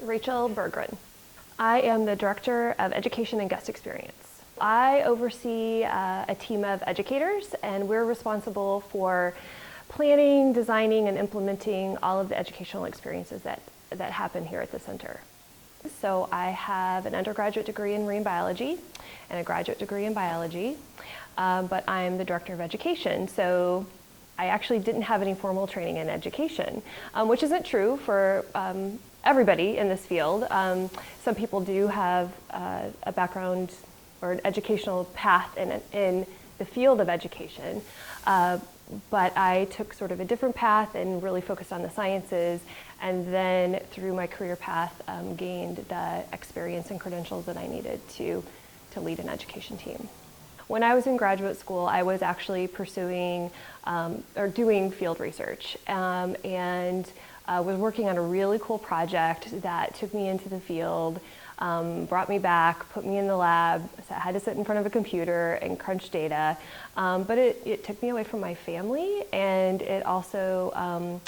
Rachel Bergren. I am the Director of Education and Guest Experience. I oversee a team of educators, and we're responsible for planning, designing, and implementing all of the educational experiences that happen here at the center. So I have an undergraduate degree in marine biology and a graduate degree in biology, but I'm the Director of Education, so I actually didn't have any formal training in education, which isn't true for everybody in this field. Some people do have a background or an educational path in the field of education, but I took sort of a different path and really focused on the sciences, and then through my career path gained the experience and credentials that I needed to lead an education team. When I was in graduate school, I was actually pursuing or doing field research, and was working on a really cool project that took me into the field, brought me back, put me in the lab. So I had to sit in front of a computer and crunch data, but it took me away from my family, and it also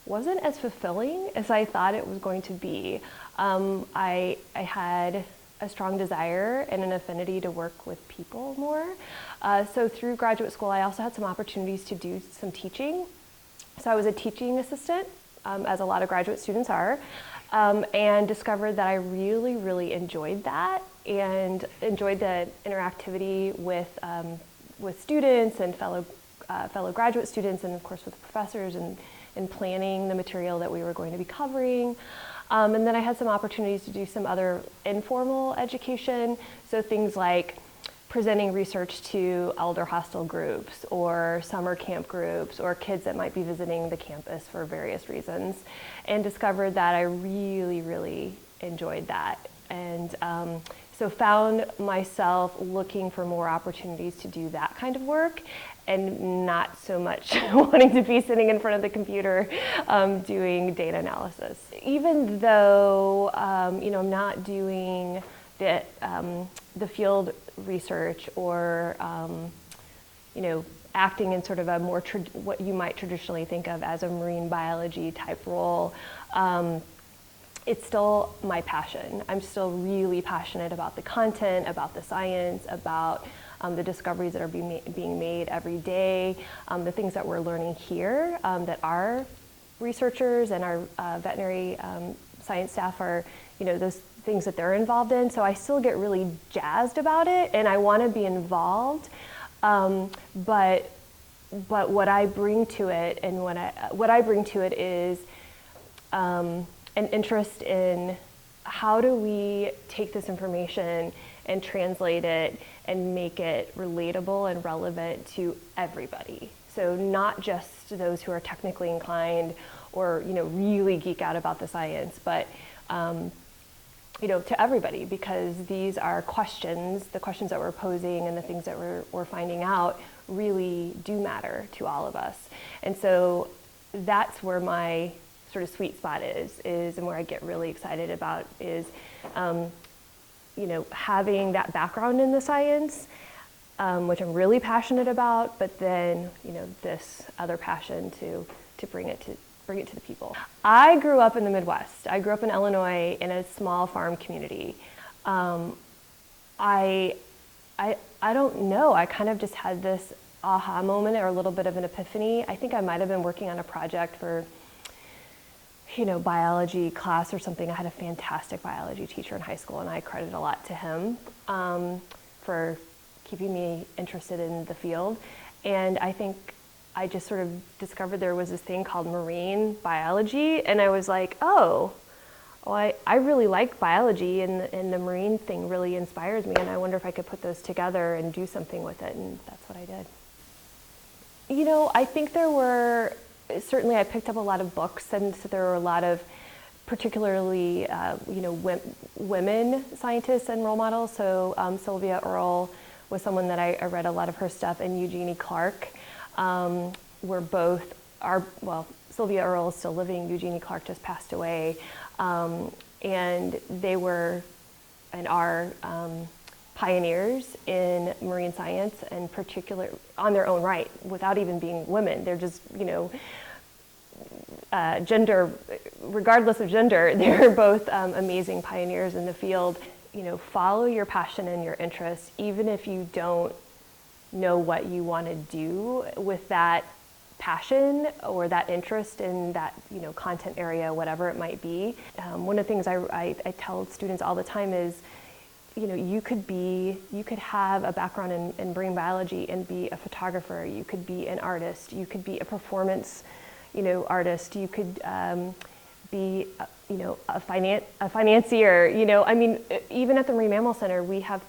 wasn't as fulfilling as I thought it was going to be. I had a strong desire and an affinity to work with people more. So through graduate school, I also had some opportunities to do some teaching. So I was a teaching assistant, as a lot of graduate students are, and discovered that I really, really enjoyed that and enjoyed the interactivity with students and fellow graduate students, and of course with professors, and planning the material that we were going to be covering. And then I had some opportunities to do some other informal education, so things like presenting research to elder hostel groups or summer camp groups or kids that might be visiting the campus for various reasons, and discovered that I really, really enjoyed that. And so found myself looking for more opportunities to do that kind of work, and not so much wanting to be sitting in front of the computer doing data analysis. Even though I'm not doing the field research or acting in sort of a more what you might traditionally think of as a marine biology type role, it's still my passion. I'm still really passionate about the content, about the science, about the discoveries that are being made every day, the things that we're learning here, that our researchers and our veterinary science staff are, those things that they're involved in. So I still get really jazzed about it, and I want to be involved. But what I bring to it, and what I bring to it is an interest in how do we take this information and translate it and make it relatable and relevant to everybody. So not just those who are technically inclined or really geek out about the science, but to everybody, because these are questions, the questions that we're posing and the things that we're finding out really do matter to all of us. And so that's where my sort of sweet spot is and where I get really excited about is having that background in the science, which I'm really passionate about, but then this other passion to bring it to the people. I grew up in the Midwest. I grew up in Illinois in a small farm community. I don't know. I kind of just had this aha moment or a little bit of an epiphany. I think I might have been working on a project for biology class or something. I had a fantastic biology teacher in high school, and I credit a lot to him for keeping me interested in the field. And I think I just sort of discovered there was this thing called marine biology, and I was like, oh, well, I really like biology, and the marine thing really inspires me, and I wonder if I could put those together and do something with it, and that's what I did. I think certainly I picked up a lot of books, and so there were a lot of particularly women scientists and role models. So Sylvia Earle was someone that I read a lot of her stuff, and Eugenie Clark were both Sylvia Earle is still living, Eugenie Clark just passed away, and they were and are pioneers in marine science, and particular on their own right, without even being women. They're just gender, regardless of gender, they're both amazing pioneers in the field. You know, follow your passion and your interests, even if you don't know what you want to do with that passion or that interest in that, you know, content area, whatever it might be. One of the things I tell students all the time is, you know, you could have a background in marine biology and be a photographer. You could be an artist. You could be a performance, you know, artist. You could be, you know, a financier. You know, I mean, even at the Marine Mammal Center, we have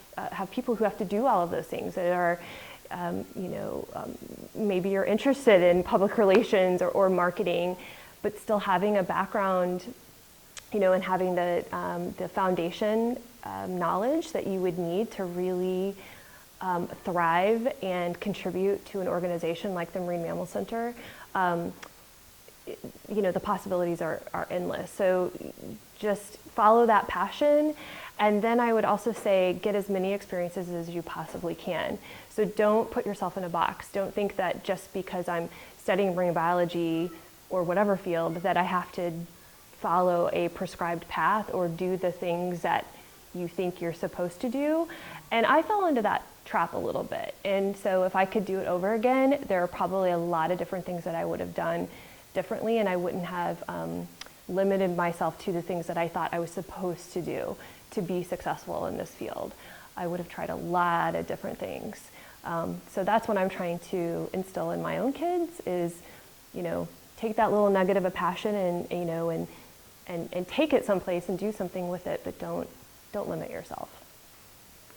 people who have to do all of those things that are, you know, maybe you're interested in public relations or marketing, but still having a background, you know, and having the foundation knowledge that you would need to really thrive and contribute to an organization like the Marine Mammal Center. You know, the possibilities are endless. So just follow that passion. And then I would also say, get as many experiences as you possibly can. So don't put yourself in a box. Don't think that just because I'm studying marine biology or whatever field that I have to follow a prescribed path or do the things that you think you're supposed to do. And I fell into that trap a little bit. And so if I could do it over again, there are probably a lot of different things that I would have done differently, and I wouldn't have limited myself to the things that I thought I was supposed to do to be successful in this field. I would have tried a lot of different things. So that's what I'm trying to instill in my own kids is, you know, take that little nugget of a passion and, you know, and take it someplace and do something with it, but don't limit yourself.